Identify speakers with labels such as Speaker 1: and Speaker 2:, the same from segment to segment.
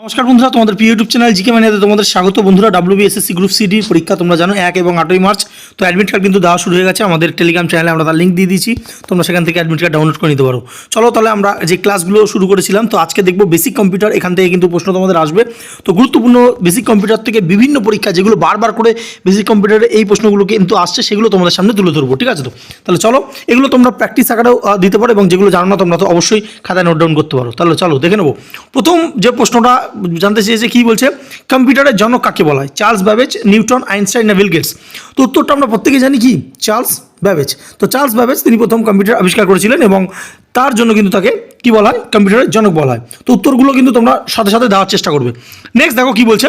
Speaker 1: নমস্কার বন্ধুরা, তোমাদের প্রিয় ইউটিউব চ্যানেল জিকে মানিয়াতে তোমাদের স্বাগত। বন্ধুরা, WBSSC গ্রুপ সি পরীক্ষা তোমরা জানো 1 এবং 8ই মার্চ। তো অ্যাডমিট কার্ড কিন্তু দেওয়া শুরু হয়ে গেছে। আমাদের টেলিগ্রাম চ্যানেলে আমরা তার লিঙ্ক দিয়ে দিয়েছি, তোমরা সেখান থেকে অ্যাডমিট কার্ড ডাউনলোড করে নিতে পারো। চলো তাহলে আমরা যে ক্লাসগুলো শুরু করেছিলাম, তো আজকে দেখবো বেসিক কম্পিউটার। এখান থেকে কিন্তু প্রশ্ন তোমাদের আসবে। তো গুরুত্বপূর্ণ বেসিক কম্পিউটার থেকে বিভিন্ন পরীক্ষা যেগুলো বারবার করে বেসিক কম্পিউটারে এই প্রশ্নগুলো কিন্তু আসছে, সেগুলো তোমাদের সামনে তুলে ধরবো। ঠিক আছে? তো তাহলে চলো, এগুলো তোমরা প্র্যাকটিস আকারেও দিতে পারো, এবং যেগুলো জানো না তোমরা তো অবশ্যই খাতায় নোট ডাউন করতে পারো। তাহলে চলো দেখে নেবো। প্রথম যে প্রশ্নটা জানতে চেয়েছে, কি বলছে, কম্পিউটারের জনক কাকে বলা হয়? চার্লস ব্যাবেজ, নিউটন, আইনস্টাইন না বিল গেটস? তো উত্তরটা আমরা প্রত্যেকে জানি, কি চার্লস ব্যাবেজ। তো চার্লস ব্যাবেজ তিনি প্রথম কম্পিউটার আবিষ্কার করেছিলেন, এবং তার জন্য কিন্তু তাকে কি বলা হয়? কম্পিউটারের জনক বলা হয়। তো উত্তরগুলো কিন্তু তোমরা সাথে সাথে দেওয়ার চেষ্টা করবে। নেক্সট দেখো কি বলছে,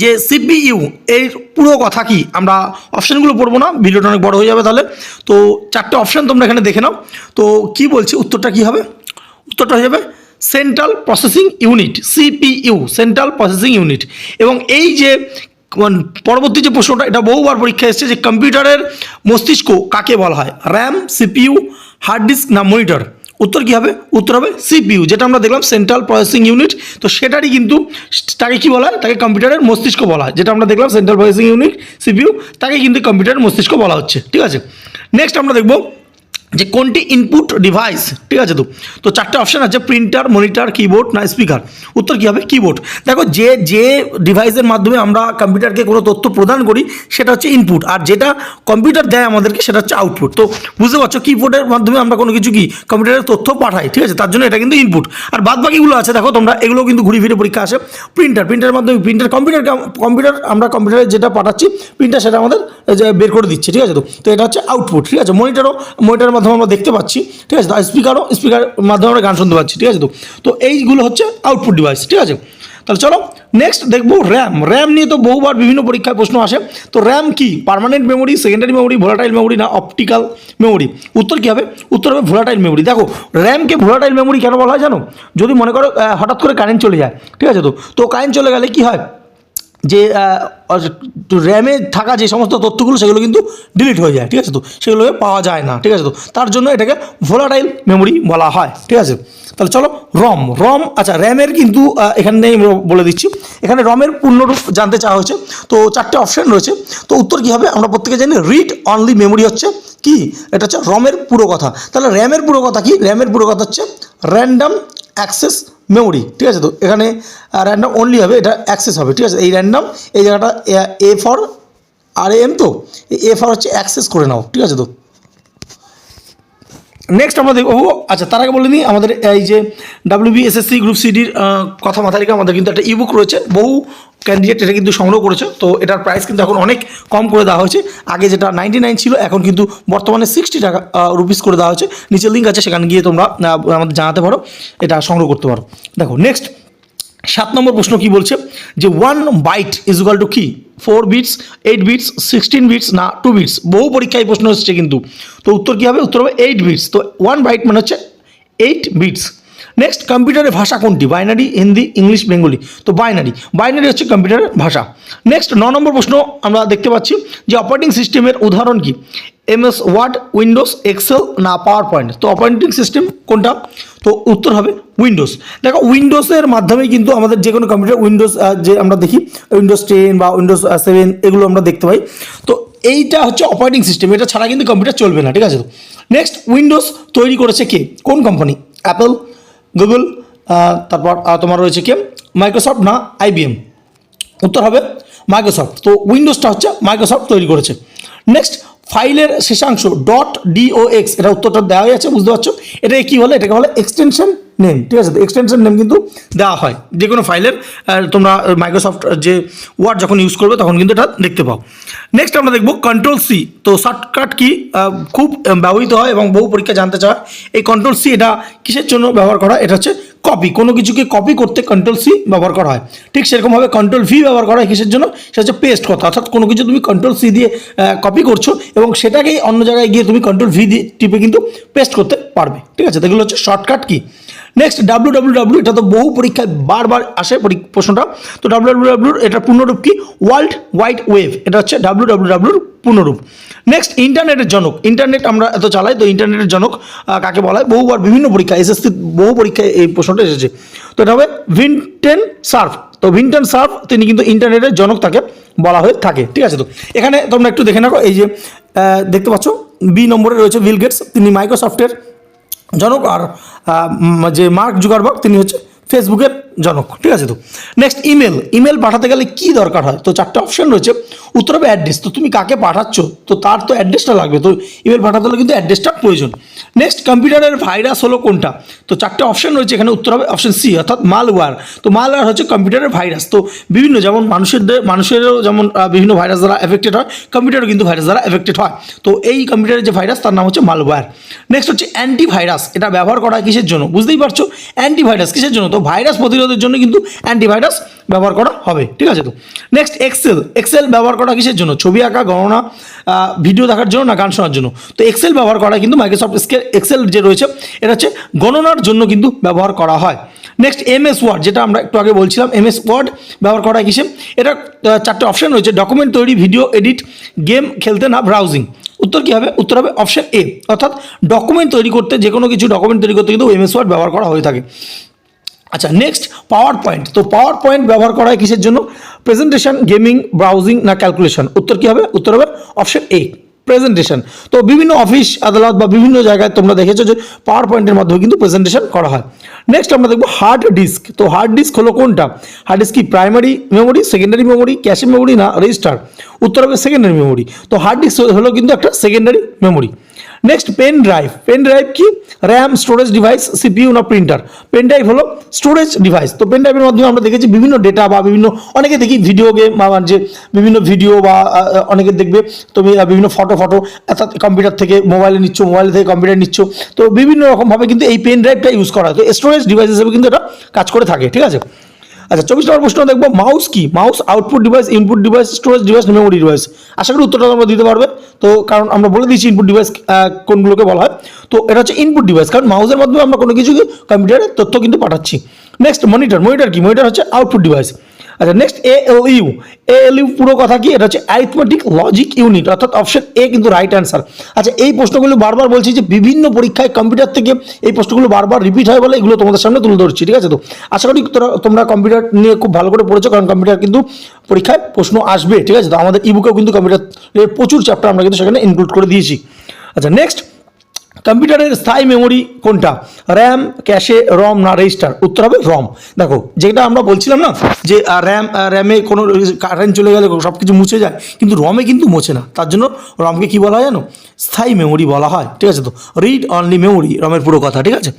Speaker 1: যে সিপিইউ এর পুরো কথা কি? আমরা অপশানগুলো পড়বো না, ভিডিওটা অনেক বড় হয়ে যাবে তাহলে। তো চারটে অপশান তোমরা এখানে দেখে নাও। তো কি বলছে, উত্তরটা কি হবে? উত্তরটা হয়ে যাবে central processing unit, CPU, central processing unit. এবং এই যে পরবর্তী যে প্রশ্নটা, এটা বহুবার পরীক্ষা এসেছে, যে কম্পিউটারের মস্তিষ্ক কাকে বলা হয়? র্যাম, সিপিইউ, হার্ড ডিস্ক না মনিটর? উত্তর কী হবে? উত্তর হবে সিপিইউ, যেটা আমরা দেখলাম সেন্ট্রাল প্রসেসিং ইউনিট। তো সেটারই কিন্তু তাকে কি বলা হয়? তাকে কম্পিউটারের মস্তিষ্ক বলা হয়। যেটা আমরা দেখলাম সেন্ট্রাল প্রসেসিং ইউনিট, সিপিইউ, তাকে কিন্তু কম্পিউটারের মস্তিষ্ক বলা হচ্ছে। ঠিক আছে? নেক্সট আমরা দেখব যে কোনটি ইনপুট ডিভাইস। ঠিক আছে? তো চারটে অপশান আছে, প্রিন্টার, মনিটর, কিবোর্ড না স্পিকার? উত্তর কী হবে? কিবোর্ড। দেখো, যে ডিভাইসের মাধ্যমে আমরা কম্পিউটারকে কোনো তথ্য প্রদান করি সেটা হচ্ছে ইনপুট, আর যেটা কম্পিউটার দেয় আমাদেরকে সেটা হচ্ছে আউটপুট। তো বুঝতে পারছো, কিবোর্ডের মাধ্যমে আমরা কোনো কিছু কি কম্পিউটারের তথ্য পাঠাই। ঠিক আছে? তার জন্য এটা কিন্তু ইনপুট। আর বাদ বাকিগুলো আছে, দেখো তোমরা, এগুলো কিন্তু ঘুরে ফিরে পরীক্ষা আসে। প্রিন্টারের মাধ্যমে কম্পিউটার আমরা কম্পিউটারে যেটা পাঠাচ্ছি, প্রিন্টার সেটা আমাদের বের করে দিচ্ছে। ঠিক আছে? তো এটা হচ্ছে আউটপুট। ঠিক আছে? মনিটরের মাধ্যমে আমরা দেখতে পাচ্ছি। ঠিক আছে? স্পিকার মাধ্যমে আমরা গান শুনতে পাচ্ছি। ঠিক আছে? তো এইগুলো হচ্ছে আউটপুট ডিভাইস। ঠিক আছে? তাহলে চলো নেক্সট দেখবো র্যাম নিয়ে তো বহুবার বিভিন্ন পরীক্ষায় প্রশ্ন আসে। তো র্যাম কি? Permanent memory, secondary memory, volatile memory না অপটিক্যাল মেমোরি? উত্তর কী হবে? উত্তর হবে ভোলাটাইল মেমোরি। দেখো, র্যামকে ভোলাটাইল মেমোরি কেন বলা হয় জানো? যদি মনে করো হঠাৎ করে কারেন্ট চলে যায়, ঠিক আছে, তো কারেন্ট চলে গেলে কি হয়, যে র্যামে থাকা যে সমস্ত তথ্যগুলো সেগুলো কিন্তু ডিলিট হয়ে যায়। ঠিক আছে? তো সেগুলোকে পাওয়া যায় না। ঠিক আছে? তো তার জন্য এটাকে ভোলাটাইল মেমোরি বলা হয়। ঠিক আছে? তাহলে চলো, রম। আচ্ছা, র্যামের কিন্তু এখানে নেই, বলে দিচ্ছি। এখানে রমের পূর্ণরূপ জানতে চাওয়া হয়েছে। তো চারটে অপশান রয়েছে। তো উত্তর কী হবে? আমরা প্রত্যেকে জানি রিড অনলি মেমোরি হচ্ছে কি, এটা হচ্ছে রমের পুরো কথা। তাহলে র্যামের পুরো কথা কি? র্যামের পুরো কথা হচ্ছে র্যান্ডম অ্যাক্সেস মেমোরি। ঠিক আছে? তো এখানে র্যান্ডম অনলি হবে, এটা অ্যাক্সেস হবে। ঠিক আছে? এই র্যান্ডম, এই জায়গাটা এ ফর RAM, তো এ ফর হচ্ছে অ্যাক্সেস করে নাও। ঠিক আছে? তো নেক্সট আমরা দেখবো, আচ্ছা তার আগে বলে নিই, আমাদের এই যে WBSSC গ্রুপ সিডির কথা মাথায় রেখে আমাদের কিন্তু একটা ইবুক রয়েছে। বহু ক্যান্ডিডেট এটা কিন্তু সংগ্রহ করেছে। তো এটার প্রাইস কিন্তু এখন অনেক কম করে দেওয়া হয়েছে। আগে যেটা 99 ছিল, এখন কিন্তু বর্তমানে 60 টাকা রুপিস করে দেওয়া হয়েছে। নিচে লিঙ্ক আছে, সেখানে গিয়ে তোমরা আমাদের জানাতে পারো, এটা সংগ্রহ করতে পারো। দেখো নেক্সট 7 নম্বর প্রশ্ন কি বলছে, যে 1 বাইট ইজ ইকুয়াল টু কি? 4 বিটস, 8 বিটস, 16 বিটস না 2 বিটস? বহু পরীক্ষায় প্রশ্ন এসেছে কিন্তু। তো উত্তর কী হবে? উত্তর হবে 8 বিটস। তো 1 বাইট মানে হচ্ছে 8 বিটস। নেক্সট, কম্পিউটারের ভাষা কোনটি? Binary, Hindi, English, Bengali? তো বাইনারি হচ্ছে কম্পিউটারের ভাষা। নেক্সট 9 নম্বর প্রশ্ন আমরা দেখতে পাচ্ছি, যে অপারেটিং সিস্টেমের উদাহরণ কি? MS ওয়ার্ড, উইন্ডোজ, এক্সেল না পাওয়ার পয়েন্ট? তো অপারেটিং সিস্টেম কোনটা? তো উত্তর হবে উইন্ডোজ। দেখো, উইন্ডোজের মাধ্যমেই কিন্তু আমাদের যে কোনো কম্পিউটার, উইন্ডোজ যে আমরা দেখি, উইন্ডোজ 10 বা উইন্ডোজ 7 এগুলো আমরা দেখতে পাই। তো এইটা হচ্ছে অপারেটিং সিস্টেম, এটা ছাড়া কিন্তু কম্পিউটার চলবে না। ঠিক আছে? তো নেক্সট, উইন্ডোজ তৈরি করেছে কে? কোন কোম্পানি? অ্যাপল, গুগল, তারপর তোমার রয়েছে কে, মাইক্রোসফট না IBM? উত্তর হবে মাইক্রোসফট। তো উইন্ডোজটা হচ্ছে মাইক্রোসফট তৈরি করেছে। নেক্সট, ফাইলের শেষাংশ .dox, এটা উত্তরটা দেওয়া আছে, বুঝতে পারছো? এটাকে কী বলে? এটাকে বলে এক্সটেনশন নেম। ঠিক আছে? তো এক্সটেনশন নেম কিন্তু দেওয়া হয় যে কোনো ফাইলের। তোমরা মাইক্রোসফট যে ওয়ার্ড যখন ইউজ করবে তখন কিন্তু এটা দেখতে পাও। নেক্সট আমরা দেখব Ctrl+C। তো শর্টকাট কি খুব ব্যবহৃত হয় এবং বহু পরীক্ষা জানতে চায়। এই Ctrl+C এটা কিসের জন্য ব্যবহার করা? এটা হচ্ছে কপি, কোনো কিছুকে কপি করতে Ctrl+C ব্যবহার করা হয়। ঠিক সেরকমভাবে Ctrl+V ব্যবহার করা হয় কিসের জন্য? সেটা হচ্ছে পেস্ট করতে। অর্থাৎ কোনো কিছু তুমি Ctrl+C দিয়ে কপি করছো এবং সেটাকেই অন্য জায়গায় গিয়ে তুমি Ctrl+V দিয়ে টিপে কিন্তু পেস্ট করতে পারবে। ঠিক আছে? এগুলো হচ্ছে শর্টকাট কি। নেক্সট, www, এটা তো বহু পরীক্ষায় বারবার আসে প্রশ্নটা। তো www এটার পূর্ণরূপ কি? World wide web. এটা হচ্ছে www পূর্ণরূপ। নেক্সট ইন্টারনেটের জনক, ইন্টারনেট আমরা এত চালাই, তো ইন্টারনেটের জনক কাকে বলা হয়? বহুবার বিভিন্ন পরীক্ষা, এসএসসি বহু পরীক্ষায় এই প্রশ্নটা এসেছে। তো এটা হবে ভিনটেন সার্ফ। তো ভিনটেন সার্ফ তিনি কিন্তু ইন্টারনেটের জনক তাকে বলা হয়ে থাকে, ঠিক আছে। তো এখানে তোমরা একটু দেখে নাও, এই যে দেখতে পাচ্ছ বি নম্বরে রয়েছে বিল গেটস, তিনি মাইক্রোসফটের জনক, আর যে মার্ক জুকারবার্গ তিনি হচ্ছে ফেসবুকের জনক, ঠিক আছে। তো নেক্সট ইমেল, ইমেল পাঠাতে গেলে কি দরকার হয়? তো 4টে অপশন রয়েছে, উত্তর হবে অ্যাড্রেস। তো তুমি কাকে পাঠাচ্ছ, তো তার তো অ্যাড্রেসটা লাগবে, তো ইমেল পাঠাতে হলে কিন্তু অ্যাড্রেসটা প্রয়োজন। নেক্সট কম্পিউটারের ভাইরাস হলো কোনটা? তো 4টে অপশন রয়েছে, এখানে উত্তর হবে অপশন সি, অর্থাৎ মালওয়্যার। তো মালওয়্যার হচ্ছে কম্পিউটারের ভাইরাস। তো বিভিন্ন যেমন মানুষেরও যেমন বিভিন্ন ভাইরাস দ্বারা এফেক্টেড হয়, কম্পিউটারও কিন্তু ভাইরাস দ্বারা এফেক্টেড হয়। তো এই কম্পিউটারের যে ভাইরাস তার নাম হচ্ছে মালওয়্যার। নেক্সট হচ্ছে অ্যান্টিভাইরাস, এটা ব্যবহার করা হয় কিসের জন্য? বুঝতেই পারছো অ্যান্টিভাইরাস কিসের জন্য? তো ভাইরাস প্রতিরোধের জন্য কিন্তু অ্যান্টিভাইরাস ব্যবহার করা হবে, ঠিক আছে। তো নেক্সট এক্সেল, এক্সেল ব্যবহার করা কিসের জন্য? ছবি আঁকা, গণনা, ভিডিও দেখার জন্য না গান শোনার জন্য? তো এক্সেল ব্যবহার করা কিন্তু মাইক্রোসফট এক্সেল যে রয়েছে এটা হচ্ছে গণনার জন্য কিন্তু ব্যবহার করা হয়। নেক্সট এমএস ওয়ার্ড, যেটা আমরা একটু আগে বলছিলাম, এমএস ওয়ার্ড ব্যবহার করা হয় কিসে? এটা 4টে অপশন রয়েছে, ডকুমেন্ট তৈরি, ভিডিও এডিট, গেম খেলতে, না ব্রাউজিং। উত্তর কী হবে? উত্তর হবে অপশন এ, অর্থাৎ ডকুমেন্ট তৈরি করতে, যে কোনো কিছু ডকুমেন্ট তৈরি করতে কিন্তু এমএস ওয়ার্ড ব্যবহার করা হয়ে থাকে। আচ্ছা, নেক্সট পাওয়ার পয়েন্ট। তো পাওয়ার পয়েন্ট ব্যবহার করা হয় কিসের জন্য? প্রেজেন্টেশন, গেমিং, ব্রাউজিং, না ক্যালকুলেশন? উত্তর কী হবে? উত্তর হবে অপশন এ, প্রেজেন্টেশন। তো বিভিন্ন অফিস আদালত বা বিভিন্ন জায়গায় তোমরা দেখেছো যে পাওয়ার পয়েন্টের মাধ্যমে কিন্তু প্রেজেন্টেশন করা হয়। নেক্সট আমরা দেখবো হার্ড ডিস্ক। তো হার্ড ডিস্ক হলো কোনটা? হার্ড ডিস্ক কি primary memory, secondary memory, cache memory, না রেজিস্টার? উত্তর হবে সেকেন্ডারি মেমোরি। তো হার্ড ডিস্ক হলো কিন্তু একটা secondary memory. Next pen drive, pen drive কি? র্যাম, স্টোরেজ ডিভাইস, সিপিইউ, না প্রিন্টার? পেন ড্রাইভ হলো স্টোরেজ ডিভাইস। তো পেন ড্রাইভের মাধ্যমে আমরা দেখেছি বিভিন্ন ডেটা বা বিভিন্ন, অনেকে দেখি ভিডিও গেম বা যে বিভিন্ন ভিডিও বা অনেকে দেখবে তুমি বিভিন্ন ফটো অর্থাৎ কম্পিউটার থেকে মোবাইলে নিচ্ছ, মোবাইল থেকে কম্পিউটার নিচ্ছ, তো বিভিন্ন রকমভাবে কিন্তু এই পেন ড্রাইভটা ইউজ করা হয়। তো স্টোরেজ ডিভাইস হিসেবে কিন্তু এটা কাজ করে থাকে, ঠিক আছে। আচ্ছা, 24 নম্বর প্রশ্ন দেখবো, মাউস কি? Mouse output device, input device, storage device, memory device? আশা করি উত্তরটা তোমরা দিতে পারবে। তো কারণ আমরা বলে দিয়েছি ইনপুট ডিভাইস কোনগুলোকে বলা হয়। তো এটা হচ্ছে ইনপুট ডিভাইস, কারণ মাউসের মাধ্যমে আমরা কোনো কিছু কম্পিউটারে তথ্য কিন্তু পাঠাচ্ছি। নেক্সট মনিটর, মনিটর কি? মনিটর হচ্ছে আউটপুট ডিভাইস। আচ্ছা, নেক্সট এএলইউ, এএলইউ পুরো কথা কি? এটা হচ্ছে অ্যারিথমেটিক লজিক ইউনিট, অর্থাৎ অপশন এ কিন্তু রাইট অ্যান্সার। আচ্ছা, এই প্রশ্নগুলো বারবার বলছি যে বিভিন্ন পরীক্ষায় কম্পিউটার থেকে এই প্রশ্নগুলো বারবার রিপিট হয় বলে এগুলো তোমাদের সামনে তুলে ধরছি, ঠিক আছে। তো আশা করি তোমরা কম্পিউটার নিয়ে খুব ভালো করে পড়েছো, কারণ কম্পিউটার কিন্তু পরীক্ষায় প্রশ্ন আসবে, ঠিক আছে। তো আমাদের ইবুকেও কিন্তু কম্পিউটারের প্রচুর চ্যাপ্টার আমরা কিন্তু সেখানে ইনক্লুড করে দিয়েছি। আচ্ছা, নেক্সট কম্পিউটারের স্থায়ী মেমোরি কোনটা? র্যাম, ক্যাশে, রম, না রেজিস্টার? উত্তর হবে রম। দেখো, যেটা আমরা বলছিলাম না যে র্যামে কোনো কারেন্ট চলে গেলে সব কিছু মুছে যায়, কিন্তু রমে কিন্তু মোছে না। তার জন্য রমকে কী বলা হয় জানো? স্থায়ী মেমোরি বলা হয়, ঠিক আছে। তো রিড অনলি মেমোরি রমের পুরো কথা, ঠিক আছে।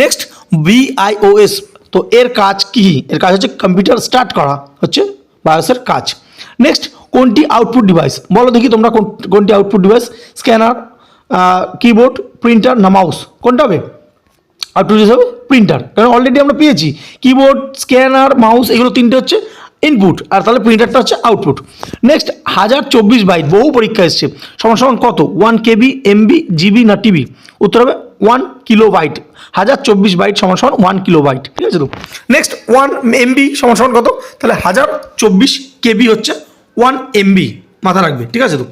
Speaker 1: নেক্সট BIOS, তো এর কাজ কি? এর কাজ হচ্ছে কম্পিউটার স্টার্ট করা, হচ্ছে বায়োসের কাজ। নেক্সট কোনটি আউটপুট ডিভাইস? বলো দেখি তোমরা কোনটি output device? Scanner, keyboard, printer, না মাউস? কোনটা হবে আউটপুট হিসাবে? প্রিন্টার, কারণ অলরেডি আমরা পেয়েছি কিবোর্ড, স্ক্যানার, মাউস এগুলো তিনটে হচ্ছে ইনপুট, আর তাহলে প্রিন্টারটা হচ্ছে আউটপুট। নেক্সট 1024 বাইট, বহু পরীক্ষা এসছে, সমান সমান কত? 1 KB, MB, GB, না TB? উত্তর হবে 1 কিলোবাইট। 1024 বাইট সমান সমান 1 কিলোবাইট, ঠিক আছে। তো নেক্সট 1 MB সমান সমান কত? তাহলে 1024 KB হচ্ছে 1 MB, মাথা রাখবে, ঠিক আছে। তো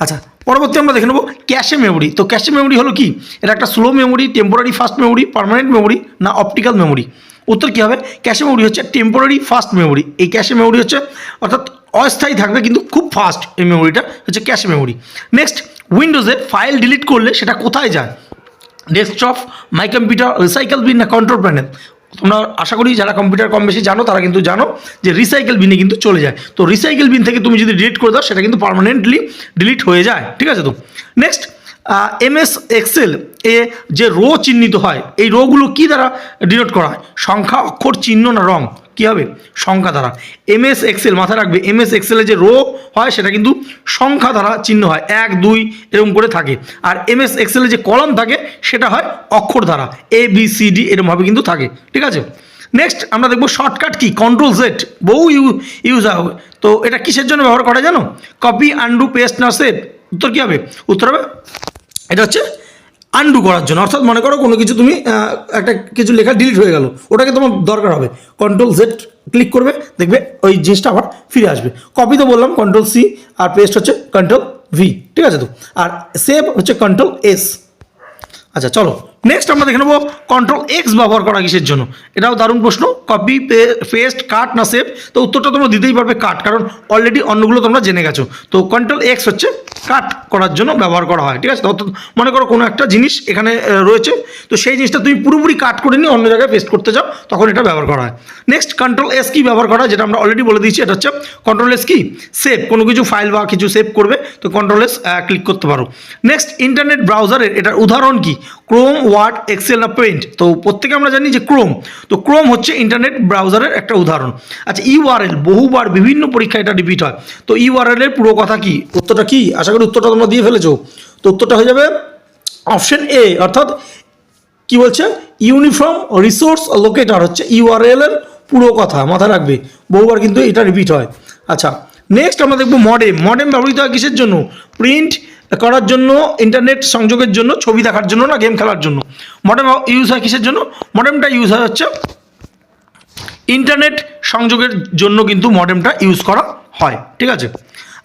Speaker 1: আচ্ছা, পরবর্তী আমরা দেখে নেবো ক্যাশে মেমোরি। তো ক্যাশে মেমোরি হলো কি? এটা একটা slow memory, temporary fast memory, permanent memory, না অপটিক্যাল মেমোরি? উত্তর কী হবে? ক্যাশে মেমোরি হচ্ছে টেম্পোরারি ফাস্ট মেমোরি। এই ক্যাশে মেমোরি হচ্ছে অর্থাৎ অস্থায়ী থাকবে কিন্তু খুব ফাস্ট, এই মেমোরিটা হচ্ছে ক্যাশে মেমোরি। নেক্সট উইন্ডোজে ফাইল ডিলিট করলে সেটা কোথায় যায়? Desktop, my computer, recycle bin, না কন্ট্রোল প্যানেল? তোমরা আশা করি যারা কম্পিউটার কম বেশি জানো তারা কিন্তু জানো যে রিসাইকেল বিনে কিন্তু চলে যায়। তো রিসাইকেল বিন থেকে তুমি যদি ডিলিট করে দাও সেটা কিন্তু পার্মানেন্টলি ডিলিট হয়ে যায়, ঠিক আছে। তো নেক্সট MS এক্সেল এ যে রো চিহ্নিত হয়, এই রোগুলো কি দ্বারা ডিনোট করা হয়? সংখ্যা, অক্ষর, চিহ্ন, না রং? কী হবে? সংখ্যা দ্বারা। MS এক্সেল, মাথা রাখবে, MS এক্সেলে যে রো হয় সেটা কিন্তু সংখ্যা দ্বারা চিহ্ন হয়, 1 2 এরকম করে থাকে। আর MS এক্সেলে যে কলাম থাকে সেটা হয় অক্ষর দ্বারা, ABCD এরকমভাবে কিন্তু থাকে, ঠিক আছে। নেক্সট আমরা দেখবো শর্টকাট কি? কন্ট্রোল Z, বহু ইউজ হবে। তো এটা কিসের জন্য ব্যবহার করা জানো? কপি, আন্ডু, পেস্ট, না সেভ? উত্তর কী হবে? উত্তর হবে এটা হচ্ছে আন্ডু করার জন্য, অর্থাৎ মনে করো কোনো কিছু তুমি একটা কিছু লেখা ডিলিট হয়ে গেল, ওটাকে তোমার দরকার হবে কন্ট্রোল Z ক্লিক করবে, দেখবে ওই জিনিসটা আবার ফিরে আসবে। কপি তো বললাম কন্ট্রোল C, আর পেস্ট হচ্ছে কন্ট্রোল ভি, ঠিক আছে তো। আর সেভ হচ্ছে কন্ট্রোল এস। আচ্ছা চলো নেক্সট আমরা দেখে নেবো কন্ট্রোল এক্স ব্যবহার করা কিসের জন্য। এটাও দারুণ প্রশ্ন, কপি পেস্ট কাট না সেভ, তো উত্তরটা তোমরা দিতেই পারবে কাট, কারণ অলরেডি অন্যগুলো তোমরা জেনে গেছো। তো কন্ট্রোল এক্স হচ্ছে কাট করার জন্য ব্যবহার করা হয়, ঠিক আছে। অর্থাৎ মনে করো কোনো একটা জিনিস এখানে রয়েছে, তো সেই জিনিসটা তুমি পুরোপুরি কাট করে নিয়ে অন্য জায়গায় পেস্ট করতে চাও, তখন এটা ব্যবহার করা হয়। নেক্সট কন্ট্রোল এস কি ব্যবহার করা হয়, যেটা আমরা অলরেডি বলে দিয়েছি, এটা হচ্ছে কন্ট্রোল এস কি সেভ, কোনো কিছু ফাইল বা কিছু সেভ করবে তো কন্ট্রোল এস ক্লিক করতে পারো। নেক্সট ইন্টারনেট ব্রাউজারের এটার উদাহরণ কি, ক্রোম, ওয়ার্ড, এক্সেল না পেইন্ট। তো প্রত্যেকে আমরা জানি যে ক্রোম, তো ক্রোম হচ্ছে ইন্টারনেট ব্রাউজারের একটা উদাহরণ। আচ্ছা ইউআরএল, বহুবার বিভিন্ন পরীক্ষায় এটা রিপিট হয়, তো ইউআরএল এর পুরো কথা কি, উত্তরটা কি, আশা করি উত্তরটা তোমরা দিয়ে ফেলেছো। তো উত্তরটা হয়ে যাবে অপশন এ, অর্থাৎ কি বলছে, ইউনিফর্ম রিসোর্স লোকেটর হচ্ছে ইউআরএল এর পুরো কথা, মাথায় রাখবে, বহুবার কিন্তু এটা রিপিট হয়। আচ্ছা নেক্সট আমরা দেখবো মডেম। মডেম ব্যবহৃত হয় কিসের জন্য, প্রিন্ট করার জন্য, ইন্টারনেট সংযোগের জন্য, ছবি দেখার জন্য না গেম খেলার জন্য। মডেম ইউজ হয় কিসের জন্য, মডেমটা ইউজ হয় হচ্ছে ইন্টারনেট সংযোগের জন্য কিন্তু মডেমটা ইউজ করা হয়, ঠিক আছে।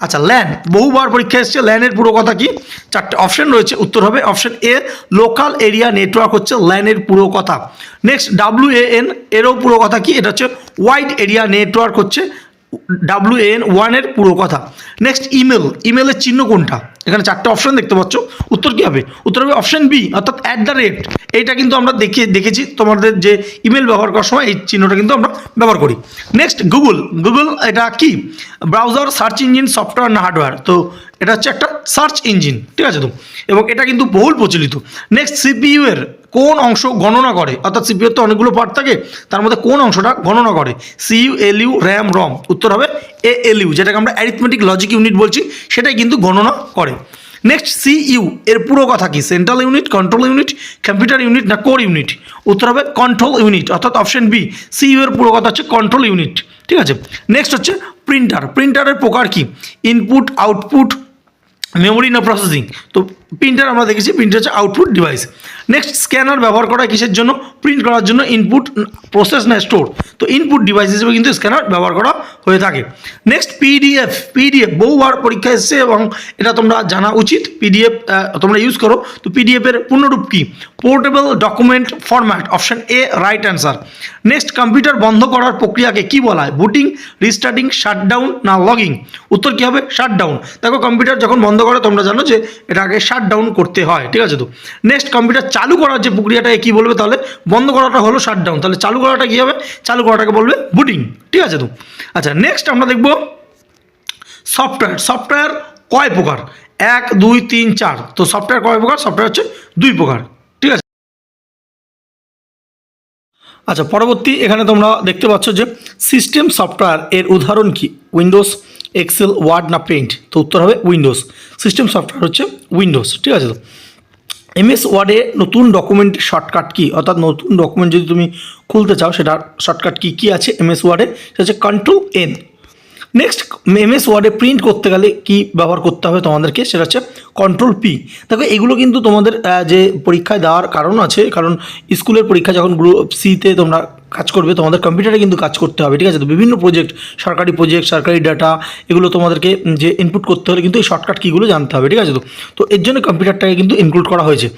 Speaker 1: আচ্ছা ল্যান, বহুবার পরীক্ষা এসছে, ল্যানের পুরো কথা কি, চারটে অপশন রয়েছে, উত্তর হবে option A, local area network হচ্ছে ল্যানের পুরো কথা। নেক্সট WAN, এরও পুরো কথা কি, এটা হচ্ছে ওয়াইড এরিয়া নেটওয়ার্ক হচ্ছে WAN 1 এর পুরো কথা। নেক্সট ইমেল, ইমেলের চিহ্ন কোনটা, এখানে চারটে অপশন দেখতে পাচ্ছ, উত্তর কি হবে, উত্তর হবে অপশন বি, অর্থাৎ @। এইটা কিন্তু আমরা দেখেছি তোমাদের যে ইমেল ব্যবহার করার সময় এই চিহ্নটা কিন্তু আমরা ব্যবহার করি। নেক্সট গুগল, গুগল এটা কি, ব্রাউজার, সার্চ ইঞ্জিন, সফটওয়্যার না হার্ডওয়্যার, তো এটা হচ্ছে একটা সার্চ ইঞ্জিন, ঠিক আছে তো, এবং এটা কিন্তু বহুল প্রচলিত। নেক্সট সিপিইউ এর কোন অংশ গণনা করে, অর্থাৎ সিপিইউ তো অনেকগুলো পার্ট থাকে, তার মধ্যে কোন অংশটা গণনা করে, সিইউ, এলইউ, র্যাম, রম, উত্তর হবে এএলইউ, যেটাকে আমরা অ্যারিথমেটিক লজিক ইউনিট বলছি, সেটাই কিন্তু গণনা করে। নেক্সট সিইউ এর পুরো কথা কি, central unit, control unit, computer unit না কোর ইউনিট, উত্তর হবে কন্ট্রোল ইউনিট, অর্থাৎ অপশন বি, সিইউ এর পুরো কথা হচ্ছে কন্ট্রোল ইউনিট, ঠিক আছে। নেক্সট হচ্ছে প্রিন্টার, প্রিন্টারের প্রকার কি, ইনপুট, আউটপুট, মেমোরি না প্রসেসিং, তো প্রিন্টার আমরা দেখেছি প্রিন্টার হচ্ছে আউটপুট ডিভাইস। নেক্সট স্ক্যানার ব্যবহার করা কিসের জন্য, প্রিন্ট করার জন্য, ইনপুট, প্রসেস না স্টোর, তো ইনপুট ডিভাইস হিসেবে কিন্তু স্ক্যানার ব্যবহার করা হয়ে থাকে। নেক্সট পিডিএফ, পিডিএফ বহুবার পরীক্ষা এসেছে এবং এটা তোমরা জানা উচিত, পিডিএফ তোমরা ইউজ করো, তো পিডিএফের পূর্ণরূপ কি, portable document format, option A right answer. Next computer বন্ধ করার প্রক্রিয়াকে কি বলা হয়, বুটিং, রিস্টার্টিং, শাটডাউন না লগিং, উত্তর কী হবে, শাটডাউন। দেখো কম্পিউটার যখন বন্ধ করে তোমরা জানো যে এটা আগে শাটডাউন করতে হয়, ঠিক আছে তো। নেক্সট কম্পিউটার চালু করার যে প্রক্রিয়াটাকে কী বলবে, তাহলে বন্ধ করাটা হলো শাটডাউন, তাহলে চালু করাটা কী হবে, চালু করাটাকে বলবে বুটিং, ঠিক আছে তো। আচ্ছা নেক্সট আমরা দেখব সফটওয়্যার, সফটওয়্যার কয় প্রকার, 1 2 3 4, তো সফটওয়্যার কয় প্রকার, সফটওয়্যার হচ্ছে 2 প্রকার, ঠিক আছে। আচ্ছা পরবর্তী এখানে তোমরা দেখতে পাচ্ছ যে সিস্টেম সফটওয়্যার এর উদাহরণ কি, উইন্ডোজ, এক্সেল, ওয়ার্ড না পেইন্ট, তো উত্তর হবে উইন্ডোজ, সিস্টেম সফটওয়্যার হচ্ছে উইন্ডোজ, ঠিক আছে তো। এমএস ওয়ার্ডে নতুন ডকুমেন্ট শর্টকাট কি, অর্থাৎ নতুন ডকুমেন্ট যদি তুমি খুলতে চাও সেটার শর্টকাট কি কি আছে এমএস ওয়ার্ডে, সেটা হচ্ছে কন্ট্রোল এন। নেক্সট এমএস ওয়ার্ডে প্রিন্ট করতে গেলে কি ব্যবহার করতে হবে তোমাদেরকে, সেটা হচ্ছে কন্ট্রোল পি। দেখো এগুলো কিন্তু তোমাদের যে পরীক্ষায় দেওয়ার কারণ আছে, কারণ স্কুলের পরীক্ষা যখন গ্রুপ সিতে তোমরা কাজ করবে, তোমাদের কম্পিউটারে কিন্তু কাজ করতে হবে, ঠিক আছে তো। বিভিন্ন প্রজেক্ট, সরকারি ডাটা, এগুলো তোমাদেরকে যে ইনপুট করতে হলে কিন্তু এই শর্টকাট কিগুলো জানতে হবে, ঠিক আছে তো। তো এর জন্য কম্পিউটারটাকে কিন্তু ইনক্লুড করা হয়েছে,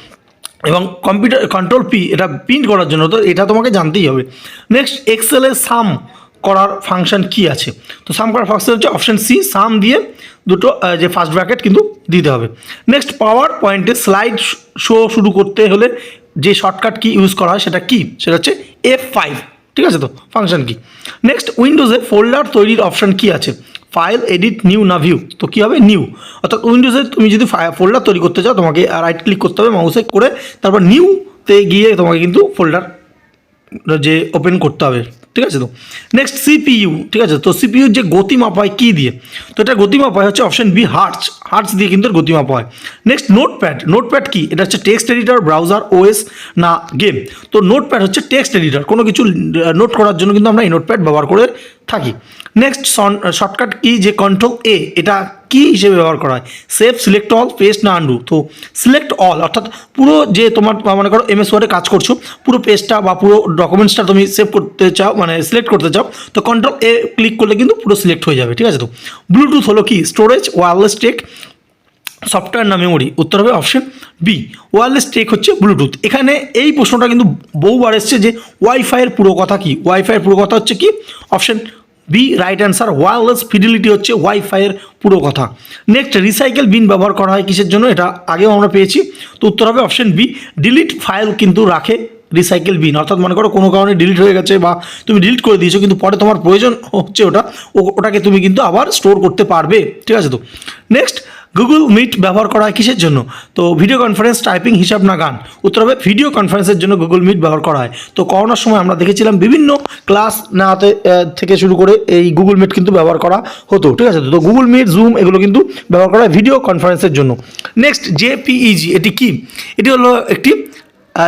Speaker 1: এবং কম্পিউটার কন্ট্রোল পি এটা প্রিন্ট করার জন্য, তো এটা তোমাকে জানতেই হবে। নেক্সট এক্সেলের সাম করার ফাংশন কি আছে, তো সাম করার ফাংশন হচ্ছে অপশন সি, সাম দিয়ে দুটো যে ফার্স্ট ব্র্যাকেট কিন্তু দিতে হবে। নেক্সট পাওয়ার পয়েন্টে স্লাইড শো শুরু করতে হলে যে শর্টকাট কি ইউজ করা হয় সেটা কি, সেটা হচ্ছে F5, ঠিক আছে তো, ফাংশন কি। নেক্সট উইন্ডোজে ফোল্ডার তৈরির অপশন কি আছে, ফাইল, এডিট, নিউ না ভিউ, তো কী হবে নিউ, অর্থাৎ উইন্ডোজে তুমি যদি ফোল্ডার তৈরি করতে চাও তোমাকে রাইট ক্লিক করতে হবে মাউসে করে, তারপর নিউতে গিয়ে তোমাকে কিন্তু ফোল্ডার যে ওপেন করতে হবে, ঠিক আছে তো। নেক্সট সিপিইউ, ঠিক আছে তো, সিপিইউর যে গতি মাপা হয় কী দিয়ে, তো এটা গতি মাপা হয় হচ্ছে অপশন বি হার্টস, হার্টস দিয়ে কিন্তু গতি মাপা হয়। নেক্সট নোটপ্যাড, নোটপ্যাড কি, এটা হচ্ছে টেক্সট এডিটর, ব্রাউজার, ওএস না গেম, তো নোটপ্যাড হচ্ছে টেক্সট এডিটর, কোনো কিছু নোট করার জন্য কিন্তু আমরা এই নোটপ্যাড ব্যবহার করে থাকি। নেক্সট শর্টকাট কি যে কন্ট্রোল এ, এটা কি হিসেবে ব্যবহার করা হয়, সেভ, সিলেক্ট অল, পেস্ট না আনডু, তো সিলেক্ট অল, অর্থাৎ পুরো যে তোমার মনে করো এমএস ওয়ার্ডে কাজ করছো, পুরো পেজটা বা পুরো ডকুমেন্টসটা তুমি সেভ করতে চাও, মানে সিলেক্ট করতে চাও, তো কন্ট্রোল এ ক্লিক করলে কিন্তু পুরো সিলেক্ট হয়ে যাবে, ঠিক আছে তো। ব্লুটুথ হলো কি, স্টোরেজ, ওয়্যারলেস টেক, সফটওয়্যার না মেমোরি? উত্তর হবে অপশন বি, ওয়্যারলেস টেক হচ্ছে ব্লুটুথ। এখানে এই প্রশ্নটা কিন্তু বহুবার এসছে যে ওয়াইফাইয়ের পুরো কথা কি? ওয়াইফাইয়ের পুরো কথা হচ্ছে কি? Option B right answer, wireless fidelity হচ্ছে ওয়াইফাইয়ের পুরো কথা। নেক্সট, রিসাইকেল বিন ব্যবহার করা হয় কিসের জন্য? এটা আগেও আমরা পেয়েছি, তো উত্তর হবে অপশন বি, ডিলিট ফাইল কিন্তু রাখে রিসাইকেল বিন। অর্থাৎ মনে করো কোনো কারণে ডিলিট হয়ে গেছে বা তুমি ডিলিট করে দিয়েছো, কিন্তু পরে তোমার প্রয়োজন হচ্ছে ওটাকে তুমি কিন্তু আবার স্টোর করতে পারবে, ঠিক আছে? তো নেক্সট, গুগল মিট ব্যবহার করা হয় কিসের জন্য? তো ভিডিও কনফারেন্স, টাইপিং, হিসাব না গান? উত্তর হবে ভিডিও কনফারেন্সের জন্য গুগল মিট ব্যবহার করা হয়। তো করোনার সময় আমরা দেখেছিলাম বিভিন্ন ক্লাস নেওয়াতে থেকে শুরু করে এই গুগল মিট কিন্তু ব্যবহার করা হতো, ঠিক আছে? তো গুগল মিট, জুম এগুলো কিন্তু ব্যবহার করা হয় ভিডিও কনফারেন্সের জন্য। নেক্সট, জেপিইজি এটি কি? এটি হলো একটি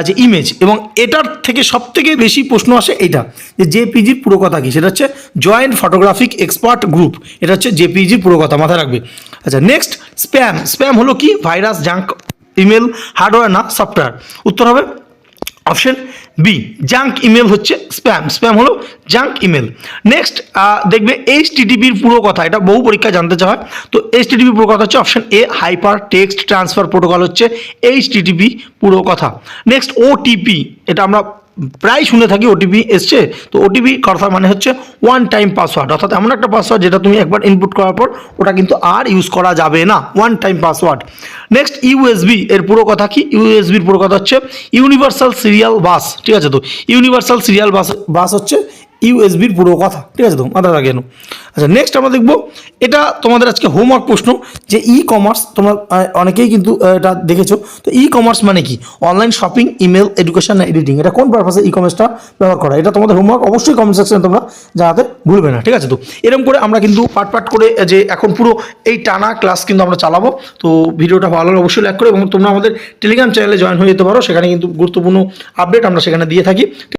Speaker 1: যে ইমেজ, এবং এটার থেকে সব থেকে বেশি প্রশ্ন আসে এইটা, যে জেপিজির পুরো কথা কি? সেটা হচ্ছে জয়েন্ট ফটোগ্রাফিক এক্সপার্ট গ্রুপ, এটা হচ্ছে জেপিজির পুরো কথা, মাথায় রাখবে। আচ্ছা নেক্সট, স্প্যাম। স্প্যাম হলো কি? ভাইরাস, জাঙ্ক ইমেল, হার্ডওয়্যার না সফটওয়্যার? উত্তর হবে অপশন বি, জাঙ্ক ইমেল হচ্ছে স্প্যাম। স্প্যাম হলো জাঙ্ক ইমেল। নেক্সট দেখবে এইচটিটিপির পুরো কথা, এটা বহু পরীক্ষায় জানতে চাওয়া হয়। তো এইচটিটিপি পুরো কথা হচ্ছে option A, hyper text transfer protocol হচ্ছে এইচটিটিপি পুরো কথা। নেক্সট, ওটিপি, এটা আমরা প্রায় শুনে থাকি ওটিপি এসছে। তো ওটিপি কথা মানে হচ্ছে ওয়ান টাইম পাসওয়ার্ড, অর্থাৎ এমন একটা পাসওয়ার্ড যেটা তুমি একবার ইনপুট করার পর ওটা কিন্তু আর ইউজ করা যাবে না, one time password. Next, USB এর পুরো কথা কি? ইউএসবির পুরো কথা হচ্ছে ইউনিভার্সাল সিরিয়াল বাস, ঠিক আছে? তো ইউনিভার্সাল সিরিয়াল বাস হচ্ছে ইউএসবির পুরো কথা, ঠিক আছে? তো মাথায় রাখে। আচ্ছা নেক্সট আমরা দেখবো, এটা তোমাদের আজকে হোমওয়ার্ক প্রশ্ন, যে ই কমার্স, তোমরা অনেকেই কিন্তু এটা দেখেছো। তো ই কমার্স মানে কি? অনলাইন শপিং, ইমেল, এডুকেশন না এডিটিং? এটা কোন পারপাসে ই কমার্সটা ব্যবহার করা? এটা তোমাদের হোমওয়ার্ক, অবশ্যই কমেন্ট সেকশনে তোমরা জানাতে ভুলবে না, ঠিক আছে? তো এরকম করে আমরা কিন্তু পার্ট করে যে এখন পুরো এই টানা ক্লাস কিন্তু আমরা চালাবো। তো ভিডিওটা ভালো লাগলে অবশ্যই লাইক করো, এবং তোমরা আমাদের টেলিগ্রাম চ্যানেলে জয়েন হয়ে যেতে পারো, সেখানে কিন্তু গুরুত্বপূর্ণ আপডেট আমরা সেখানে দিয়ে থাকি।